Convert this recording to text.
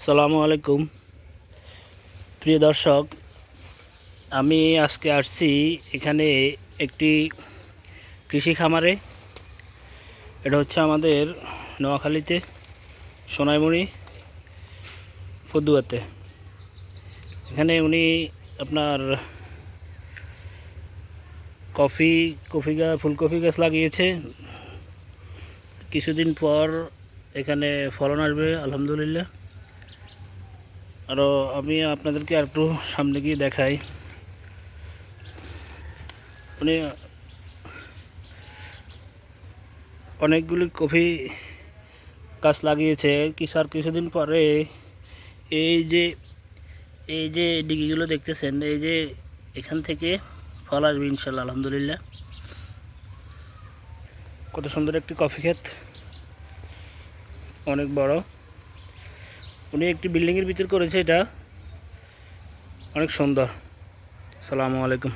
আসসালামু আলাইকুম প্রিয় দর্শক, আমি আজকে আসছি এখানে একটি কৃষি খামারে। এটা হচ্ছে আমাদের নোয়াখালীতে, সোনাইমুড়ি ফদুয়াতে। এখানে উনি আপনার ফুলকপি গাছ লাগিয়েছে। কিছুদিন পর এখানে ফলন আসবে আলহামদুলিল্লাহ। আরও আমি আপনাদেরকে একটু সামনে গিয়ে দেখাই। উনি অনেকগুলি কফি গাছ লাগিয়েছে। কিছুদিন পরে এই যে এই যে ডিগিগুলো দেখতেছেন, এই যে এখান থেকে ফল আসবে ইনশাল্লাহ আলহামদুলিল্লাহ। কত সুন্দর একটি কফি ক্ষেত, অনেক বড়। উনি একটি বিল্ডিংয়ের ভিতর করেছে, এটা অনেক সুন্দর। আসসালামু আলাইকুম।